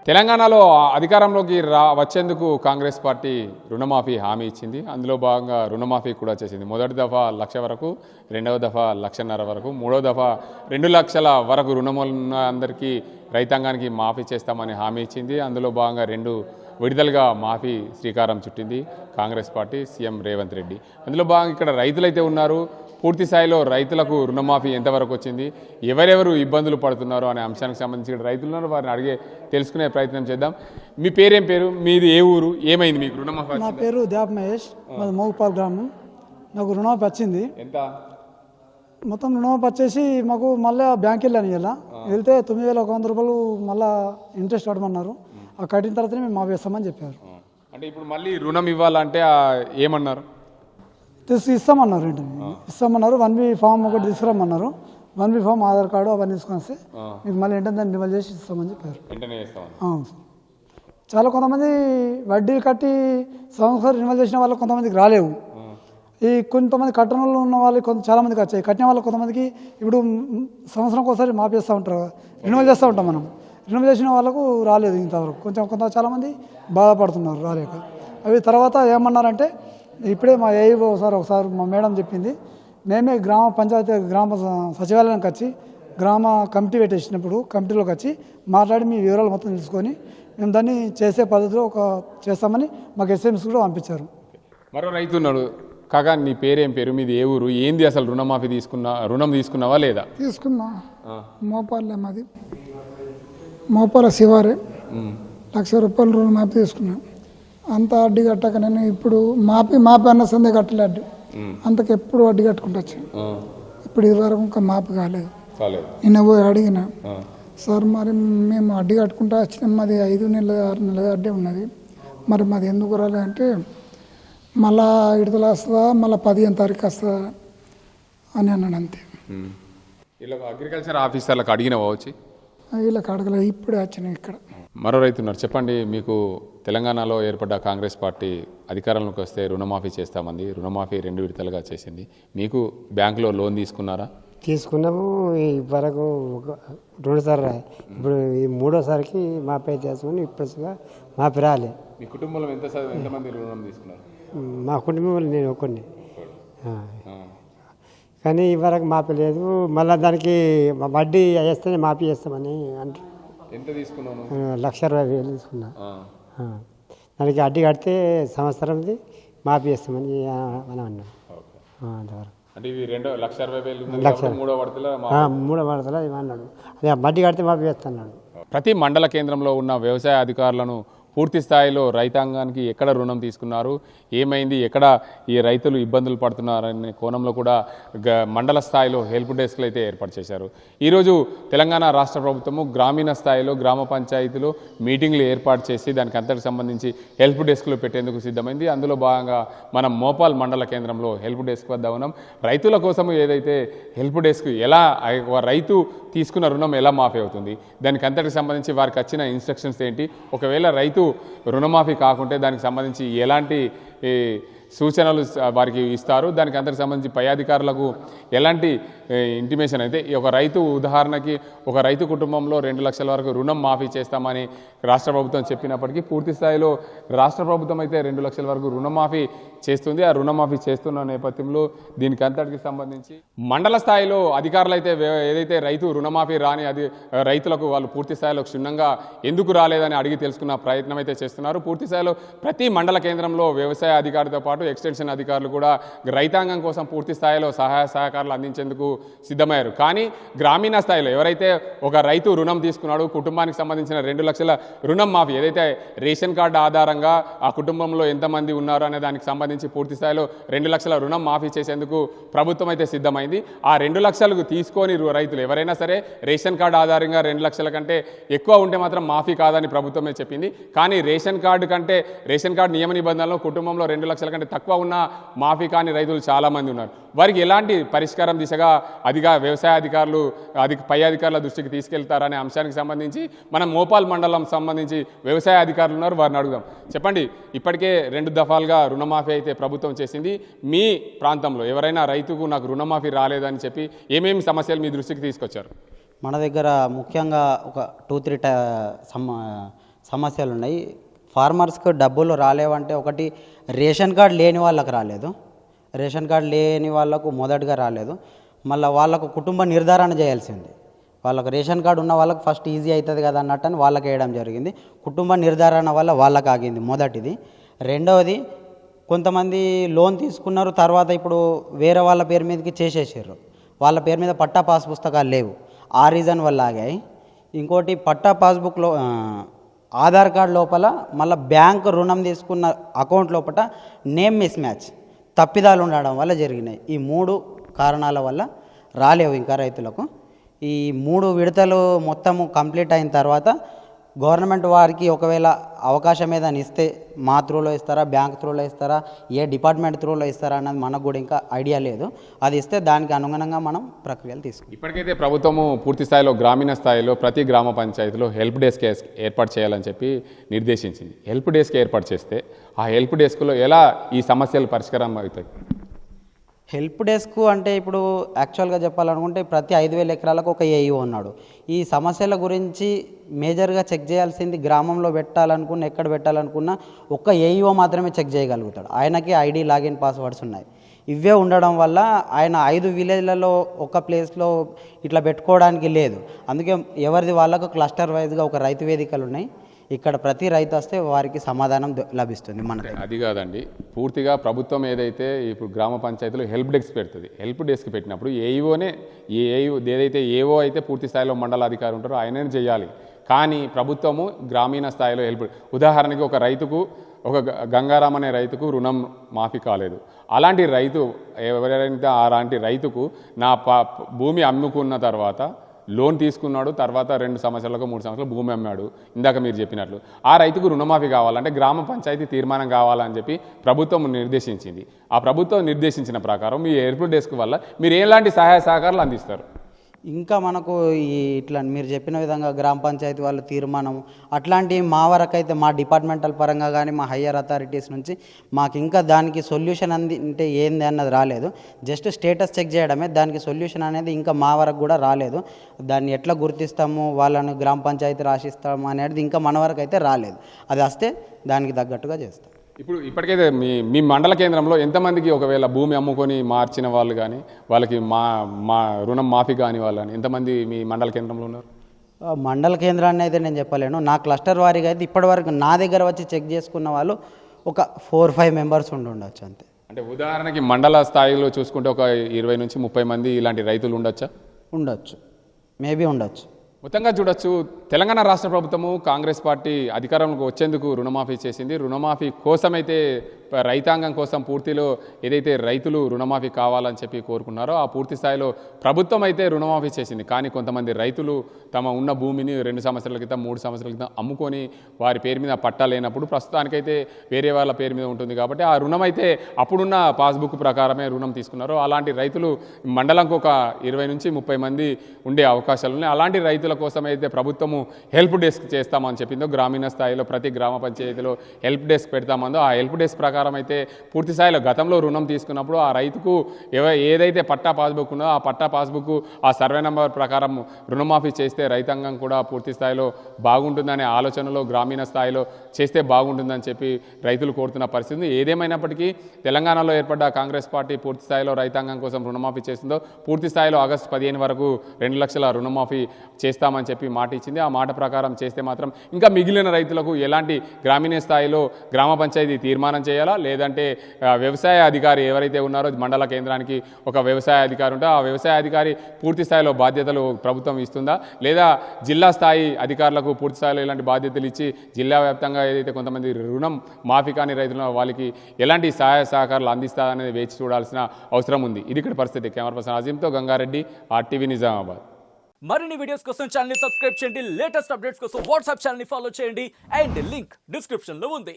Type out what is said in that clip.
తెలంగాణలో అధికారంలోకి వచ్చేందుకు కాంగ్రెస్ పార్టీ రుణమాఫీ హామీ ఇచ్చింది. అందులో భాగంగా రుణమాఫీ కూడా చేసింది. మొదటి దఫా 1,00,000 వరకు, రెండవ దఫా 1,50,000 వరకు, మూడో దఫా 2 లక్షల వరకు రుణమున్న అందరికీ రైతాంగానికి మాఫీ చేస్తామని హామీ ఇచ్చింది. అందులో భాగంగా 2 విడుదలుగా మాఫీ శ్రీకారం చుట్టింది కాంగ్రెస్ పార్టీ, సీఎం రేవంత్ రెడ్డి. అందులో భాగంగా ఇక్కడ రైతులైతే ఉన్నారు. పూర్తి స్థాయిలో రైతులకు రుణమాఫీ ఎంతవరకు వచ్చింది, ఎవరెవరు ఇబ్బందులు పడుతున్నారు అనే అంశానికి సంబంధించి రైతులను వారిని అడిగే తెలుసుకునే ప్రయత్నం చేద్దాం. మీ పేరేం పేరు, మీది ఏ ఊరు, ఏమైంది మీకు రుణమాఫీ? నా పేరు దేవ మహేష్, మాది మోగుపాల్ గ్రామం. నాకు రుణమాఫీ వచ్చింది. ఎంత మొత్తం రుణమాఫీ వచ్చేసి మాకు మళ్ళీ బ్యాంక్ వెళ్ళాను. ఇలా వెళ్తే 9,100 రూపాయలు మళ్ళీ ఇంట్రెస్ట్ కట్టమన్నారు. ఆ కట్టిన తర్వాతనే మేము మాఫీ ఇస్తామని చెప్పారు. అంటే ఇప్పుడు మళ్ళీ రుణం ఇవ్వాలంటే ఏమన్నారు? ఇస్తామన్నారు. ఏంటంటే ఇస్తామన్నారు. 1B ఫామ్ ఒకటి తీసుకురమ్మన్నారు. 1B ఫామ్, ఆధార్ కార్డు అవన్నీ తీసుకొని వస్తే మీకు మళ్ళీ ఏంటంటే దాన్ని రివల్ చేసి ఇస్తామని చెప్పారు. చాలా కొంతమంది వడ్డీలు కట్టి సంవత్సరం రివల్ చేసిన వాళ్ళకి కొంతమందికి రాలేవు. ఈ కొంతమంది కట్టణంలో ఉన్న వాళ్ళకి చాలామందికి వచ్చాయి. కట్టిన వాళ్ళకి కొంతమందికి ఇప్పుడు సంవత్సరంకి ఒకసారి మాఫీ చేస్తూ ఉంటారు, రినివల్ చేస్తూ ఉంటాం మనం. రినివల్ చేసిన వాళ్ళకు రాలేదు ఇంతవరకు. చాలామంది బాధపడుతున్నారు రాలేక. అవి తర్వాత ఏమన్నారంటే, ఇప్పుడే మా ఏఈఓ ఒకసారి మా మేడం చెప్పింది, మేమే గ్రామ పంచాయతీ గ్రామ సచివాలయానికి వచ్చి గ్రామ కమిటీ పెట్టేసినప్పుడు కమిటీలోకి వచ్చి మాట్లాడి మీ వివరాలు మొత్తం తెలుసుకొని మేము దాన్ని చేసే పద్ధతిలో చేస్తామని మాకు ఎస్ఎంఎస్ కూడా పంపించారు. మరో రైతు ఉన్నాడు. కాగా నీ పేరేం పేరు, మీది ఏ ఊరు, ఏంది అసలు రుణమాఫీ రుణం తీసుకున్నావా లేదా? తీసుకున్నా. మోపాలే మాది, మోపాల శివారే. 1,00,000 రూపాయలు రుణమాఫీ తీసుకున్నా. అంత వడ్డీ కట్టక నేను ఇప్పుడు మాపి అన్న సందే కట్టలే అడ్డు. అంతకు ఎప్పుడు వడ్డీ కట్టుకుంటా వచ్చాను. ఇప్పుడు ఇదివరకు ఇంకా మాపి కాలేదు. నిన్న పోయి అడిగిన, సార్ మరి మేము వడ్డీ కట్టుకుంటా వచ్చినాం, మాది 5 నెలల 6 నెలల వడ్డీ ఉన్నది, మరి మాది ఎందుకు రాలేదంటే మళ్ళా విడుదల వస్తుందా, మళ్ళీ 15వ తారీఖు వస్తుందా అని అన్నాడు. అంతే. ఇలా అగ్రికల్చర్ ఆఫీసర్లకు అడిగినవా వచ్చి? వీళ్ళకి అడగలేదు, ఇప్పుడే వచ్చినాయి ఇక్కడ. మరో రైతున్నారు. చెప్పండి, మీకు తెలంగాణలో ఏర్పడ్డ కాంగ్రెస్ పార్టీ అధికారంలోకి వస్తే రుణమాఫీ చేస్తామంది. రుణమాఫీ 2 విడతలుగా చేసింది. మీకు బ్యాంకులో లోన్ తీసుకున్నారా? తీసుకున్నాము. ఇప్పటివరకు 2 సార్లు. ఇప్పుడు ఈ 3వసారికి మాపై చేసుకుని ఇప్పుడు మాపి రాలే. మీ కుటుంబంలో ఎంతమంది రుణం తీసుకున్నారు? మా కుటుంబంలో నేను ఒక్కడిని. కానీ ఇవరకు మాపి లేదు. మళ్ళీ దానికి వడ్డీ వేస్తేనే మాపి చేస్తామని అంటారు. ఎంత తీసుకున్నాను? 1,20,000 తీసుకున్నా. దానికి వడ్డీ కడితే సంవత్సరంది మాపి చేస్తామని మనం అన్నాం. అంటే ఇవి 1,60,000 మూడో పడతలో ఇవన్నాడు. అదే వడ్డీ కడితే మాపి చేస్తున్నాడు. ప్రతి మండల కేంద్రంలో ఉన్న వ్యవసాయ అధికారులను పూర్తి స్థాయిలో రైతాంగానికి ఎక్కడ రుణం తీసుకున్నారు, ఏమైంది, ఎక్కడ ఈ రైతులు ఇబ్బందులు పడుతున్నారనే కోణంలో కూడా మండల స్థాయిలో హెల్ప్ డెస్క్లు అయితే ఏర్పాటు చేశారు. ఈరోజు తెలంగాణ రాష్ట్ర ప్రభుత్వము గ్రామీణ స్థాయిలో గ్రామ పంచాయతీలో మీటింగ్లు ఏర్పాటు చేసి దానికి అంతటికి సంబంధించి హెల్ప్ డెస్క్లు పెట్టేందుకు సిద్ధమైంది. అందులో భాగంగా మనం మోపాల్ మండల కేంద్రంలో హెల్ప్ డెస్క్ వద్ద ఉన్నాం. రైతుల కోసం ఏదైతే హెల్ప్ డెస్క్, ఎలా రైతు తీసుకున్న రుణం ఎలా మాఫీ అవుతుంది, దానికి అంతటికి సంబంధించి వారికి వచ్చిన ఇన్స్ట్రక్షన్స్ ఏంటి, ఒకవేళ రైతు రుణమాఫీ కాకుంటే దానికి సంబంధించి ఎలాంటి సూచనలు వారికి ఇస్తారు, దానికి అంతకు సంబంధించి పై అధికారులకు ఎలాంటి ఇంటిమేషన్ అయితే, ఒక రైతు ఉదాహరణకి ఒక రైతు కుటుంబంలో 2 లక్షల వరకు రుణం మాఫీ చేస్తామని రాష్ట్ర ప్రభుత్వం చెప్పినప్పటికీ పూర్తి స్థాయిలో రాష్ట్ర ప్రభుత్వం అయితే 2 లక్షల వరకు రుణమాఫీ చేస్తుంది. ఆ రుణమాఫీ చేస్తున్న నేపథ్యంలో దీనికి అంతటికి సంబంధించి మండల స్థాయిలో అధికారులు అయితే ఏదైతే రైతు రుణమాఫీ రాని రైతులకు వాళ్ళు పూర్తి స్థాయిలో క్షుణ్ణంగా ఎందుకు రాలేదని అడిగి తెలుసుకున్న ప్రయత్నం అయితే చేస్తున్నారు. పూర్తి స్థాయిలో ప్రతి మండల కేంద్రంలో వ్యవసాయ అధికారితో పాటు ఎక్స్టెన్షన్ అధికారులు కూడా రైతాంగం కోసం పూర్తి స్థాయిలో సహాయ సహకారాలు అందించేందుకు సిద్ధమయ్యారు. కానీ గ్రామీణ స్థాయిలో ఎవరైతే ఒక రైతు రుణం తీసుకున్నాడో, కుటుంబానికి సంబంధించిన 2 లక్షల రుణం మాఫీ, ఏదైతే రేషన్ కార్డు ఆధారంగా ఆ కుటుంబంలో ఎంతమంది ఉన్నారు అనే దానికి సంబంధించి పూర్తి స్థాయిలో 2 లక్షల రుణం మాఫీ చేసేందుకు ప్రభుత్వం అయితే సిద్ధమైంది. ఆ 2 లక్షలకు తీసుకొని రైతులు ఎవరైనా సరే రేషన్ కార్డు ఆధారంగా 2 లక్షల కంటే ఎక్కువ ఉంటే మాత్రం మాఫీ కాదని ప్రభుత్వమే చెప్పింది. కానీ రేషన్ కార్డు నియమ నిబంధనలో కుటుంబంలో 2 లక్షల కంటే తక్కువ ఉన్న మాఫీ కాని రైతులు చాలామంది ఉన్నారు. వారికి ఎలాంటి పరిష్కారం దిశగా వ్యవసాయ అధికారులు పై అధికారుల దృష్టికి తీసుకెళ్తారనే అంశానికి సంబంధించి మనం మోపాల్ మండలం సంబంధించి వ్యవసాయ అధికారులు ఉన్నారు, వారిని అడుగుదాం. చెప్పండి, ఇప్పటికే 2 దఫాలుగా రుణమాఫీ అయితే ప్రభుత్వం చేసింది. మీ ప్రాంతంలో ఎవరైనా రైతుకు నాకు రుణమాఫీ రాలేదని చెప్పి ఏమేమి సమస్యలు మీ దృష్టికి తీసుకొచ్చారు? మన దగ్గర ముఖ్యంగా ఒక 2-3 సమస్యలు ఉన్నాయి. ఫార్మర్స్కి డబ్బులు రాలేవంటే ఒకటి రేషన్ కార్డు లేని వాళ్ళకి రాలేదు, రేషన్ కార్డు లేని వాళ్ళకు మొదటగా రాలేదు. మళ్ళీ వాళ్ళకు కుటుంబ నిర్ధారణ చేయాల్సింది. వాళ్ళకు రేషన్ కార్డు ఉన్న వాళ్ళకి ఫస్ట్ ఈజీ అవుతుంది కదా అన్నట్టు వాళ్ళకి వేయడం జరిగింది. కుటుంబ నిర్ధారణ వల్ల వాళ్ళకి ఆగింది మొదటిది. రెండవది, కొంతమంది లోన్ తీసుకున్నారు, తర్వాత ఇప్పుడు వేరే వాళ్ళ పేరు మీదకి చేసేసారు. వాళ్ళ పేరు మీద పట్టా పాస్ పుస్తకాలు లేవు, ఆ రీజన్ వల్ల ఆగాయి. ఇంకోటి, పట్టా పాస్బుక్లో ఆధార్ కార్డు లోపల మళ్ళీ బ్యాంక్ రుణం తీసుకున్న అకౌంట్ లోపల నేమ్ మిస్ మ్యాచ్ తప్పిదాలు ఉండడం వల్ల జరిగినాయి. ఈ 3 కారణాల వల్ల రాలేవు ఇంకా రైతులకు. ఈ 3 విడతలు మొత్తము కంప్లీట్ అయిన తర్వాత గవర్నమెంట్ వారికి ఒకవేళ అవకాశం ఏదైనా ఇస్తే మా త్రూలో ఇస్తారా, బ్యాంక్ త్రూలో ఇస్తారా, ఏ డిపార్ట్మెంట్ త్రూలో ఇస్తారా అన్నది మనకు కూడా ఇంకా ఐడియా లేదు. అది ఇస్తే దానికి అనుగుణంగా మనం ప్రక్రియలు తీసుకుంటాం. ఇప్పటికైతే ప్రభుత్వము పూర్తి స్థాయిలో గ్రామీణ స్థాయిలో ప్రతి గ్రామ పంచాయతీలో హెల్ప్ డెస్క్ ఏర్పాటు చేయాలని చెప్పి నిర్దేశించింది. హెల్ప్ డెస్క్ ఏర్పాటు చేస్తే ఆ హెల్ప్ డెస్క్లో ఎలా ఈ సమస్యలు పరిష్కారం అవుతాయి? హెల్ప్ డెస్క్ అంటే ఇప్పుడు యాక్చువల్గా చెప్పాలనుకుంటే ప్రతి 5,000 ఎకరాలకు ఒక ఏఈఓ ఉన్నాడు. ఈ సమస్యల గురించి మేజర్గా చెక్ చేయాల్సింది గ్రామంలో పెట్టాలనుకున్న, ఎక్కడ పెట్టాలనుకున్నా ఒక్క ఏఈఓ మాత్రమే చెక్ చేయగలుగుతాడు. ఆయనకి ఐడి, లాగిన్, పాస్వర్డ్స్ ఉన్నాయి. ఇవే ఉండడం వల్ల ఆయన 5 విలేజ్లలో ఒక ప్లేస్లో ఇట్లా పెట్టుకోవడానికి లేదు. అందుకే ఎవరిది వాళ్ళకు క్లస్టర్ వైజ్గా ఒక రైతు వేదికలు ఉన్నాయి. ఇక్కడ ప్రతి రైతు వస్తే వారికి సమాధానం లభిస్తుంది మనకి. అది కాదండి, పూర్తిగా ప్రభుత్వం ఏదైతే ఇప్పుడు గ్రామ పంచాయతీలో హెల్ప్ డెస్క్ పెడుతుంది, హెల్ప్ డెస్క్ పెట్టినప్పుడు ఏఈఓనే ఏదైతే ఏఓ అయితే పూర్తి స్థాయిలో మండల అధికారి ఉంటారో ఆయనే చేయాలి. కానీ ప్రభుత్వము గ్రామీణ స్థాయిలో హెల్ప్, ఉదాహరణకి ఒక రైతుకు, ఒక గంగారాం అనే రైతుకు రుణం మాఫీ కాలేదు. అలాంటి రైతు ఎవరైతే అలాంటి రైతుకు నా భూమి అమ్ముకున్న తర్వాత లోన్ తీసుకున్నాడు, తర్వాత 2 సంవత్సరాలకు 3 సంవత్సరాలు భూమి అమ్మాడు, ఇందాక మీరు చెప్పినట్లు ఆ రైతుకు రుణమాఫీ కావాలంటే గ్రామ పంచాయతీ తీర్మానం కావాలని చెప్పి ప్రభుత్వం నిర్దేశించింది. ఆ ప్రభుత్వం నిర్దేశించిన ప్రకారం మీ హెల్ప్ డెస్క్ వల్ల మీరు ఎలాంటి సహాయ సహకారాలు అందిస్తారు? ఇంకా మనకు ఇట్లా మీరు చెప్పిన విధంగా గ్రామ పంచాయతీ వాళ్ళ తీర్మానం అట్లాంటివి మా వరకు అయితే మా డిపార్ట్మెంటల్ పరంగా కానీ మా హయ్యర్ అథారిటీస్ నుంచి మాకు ఇంకా దానికి సొల్యూషన్ అంటే ఏంది అన్నది రాలేదు. జస్ట్ స్టేటస్ చెక్ చేయడమే, దానికి సొల్యూషన్ అనేది ఇంకా మా వరకు కూడా రాలేదు. దాన్ని ఎట్లా గుర్తిస్తాము, వాళ్ళని గ్రామ పంచాయతీ రాసిస్తాము అనేది ఇంకా మన వరకు అయితే రాలేదు. అది వస్తే దానికి తగ్గట్టుగా చేస్తాం. ఇప్పటికైతే మీ మండల కేంద్రంలో ఎంతమందికి ఒకవేళ భూమి అమ్ముకొని మార్చిన వాళ్ళు కానీ, వాళ్ళకి మా రుణం మాఫీ కాని వాళ్ళు కానీ ఎంతమంది మీ మండల కేంద్రంలో ఉన్నారు? మండల కేంద్రాన్ని అయితే నేను చెప్పలేను. నా క్లస్టర్ వారీగా అయితే ఇప్పటివరకు నా దగ్గర వచ్చి చెక్ చేసుకున్న వాళ్ళు ఒక 4-5 మెంబర్స్ ఉండొచ్చు అంతే. అంటే ఉదాహరణకి మండల స్థాయిలో చూసుకుంటే ఒక 20 నుంచి 30 మంది ఇలాంటి రైతులు ఉండొచ్చా? ఉండొచ్చు, మేబీ ఉండొచ్చు. మొత్తంగా చూడొచ్చు, తెలంగాణ రాష్ట్ర ప్రభుత్వము కాంగ్రెస్ పార్టీ అధికారంలోకి వచ్చేందుకు రుణమాఫీ చేసింది. రుణమాఫీ కోసమైతే రైతాంగం కోసం పూర్తిలో ఏదైతే రైతులు రుణమాఫీ కావాలని చెప్పి కోరుకున్నారో ఆ పూర్తి స్థాయిలో ప్రభుత్వం అయితే రుణమాఫీ చేసింది. కానీ కొంతమంది రైతులు తమ ఉన్న భూమిని 2 సంవత్సరాల క్రితం 3 సంవత్సరాల క్రితం అమ్ముకొని వారి పేరు మీద పట్టా లేనప్పుడు ప్రస్తుతానికైతే వేరే వాళ్ళ పేరు మీద ఉంటుంది కాబట్టి ఆ రుణం అయితే అప్పుడున్న పాస్బుక్ ప్రకారమే రుణం తీసుకున్నారు. అలాంటి రైతులు మండలంకు ఒక 20 నుంచి 30 మంది ఉండే అవకాశాలు ఉన్నాయి. అలాంటి రైతుల కోసం అయితే ప్రభుత్వము హెల్ప్ డెస్క్ చేస్తామని చెప్పిందో, గ్రామీణ స్థాయిలో ప్రతి గ్రామ పంచాయతీలో హెల్ప్ డెస్క్ పెడతామందో ఆ హెల్ప్ డెస్క్ ప్రకారం అయితే పూర్తి స్థాయిలో గతంలో రుణం తీసుకున్నప్పుడు ఆ రైతుకు ఏదైతే పట్టా పాస్బుక్ ఉందో ఆ పట్టా పాస్బుక్ ఆ సర్వే నెంబర్ ప్రకారం రుణమాఫీ చేస్తే రైతాంగం కూడా పూర్తి స్థాయిలో బాగుంటుందనే ఆలోచనలో గ్రామీణ స్థాయిలో చేస్తే బాగుంటుందని చెప్పి రైతులు కోరుతున్న పరిస్థితి. ఏదేమైనప్పటికీ తెలంగాణలో ఏర్పడ్డ కాంగ్రెస్ పార్టీ పూర్తి స్థాయిలో రైతాంగం కోసం రుణమాఫీ చేస్తుందో పూర్తి స్థాయిలో ఆగస్టు 15 వరకు 2 లక్షల రుణమాఫీ చేస్తామని చెప్పి మాట ఇచ్చింది. ఆ మాట ప్రకారం చేస్తే మాత్రం ఇంకా మిగిలిన రైతులకు ఎలాంటి గ్రామీణ స్థాయిలో గ్రామ పంచాయతీ తీర్మానం చేయాలా, లేదంటే వ్యవసాయ అధికారి ఎవరైతే ఉన్నారో మండల కేంద్రానికి ఒక వ్యవసాయ అధికారి ఉంటే ఆ వ్యవసాయ అధికారి పూర్తి స్థాయిలో బాధ్యతలు ప్రభుత్వం ఇస్తుందా, లేదా జిల్లా స్థాయి అధికారులకు పూర్తి స్థాయిలో ఇలాంటి బాధ్యతలు ఇచ్చి జిల్లా వ్యాప్తంగా ఏదైతే కొంతమంది రుణం మాఫీ కాని రైతులు వాళ్ళకి ఎలాంటి సహాయ సహకారాలు అందిస్తారనేది వేచి చూడాల్సిన అవసరం ఉంది. ఇది ఇక్కడ పరిస్థితి. కెమెరా పర్సన్ అజీంతో గంగారెడ్డి, RTV నిజామాబాద్. మరిన్ని వీడియోస్ కోసం ఛానల్ ని సబ్స్క్రైబ్ చేయండి. లేటెస్ట్ అప్డేట్స్ కోసం వాట్సాప్ ఛానల్ ని ఫాలో చేయండి. అండ్ లింక్ డిస్క్రిప్షన్ లో ఉంది.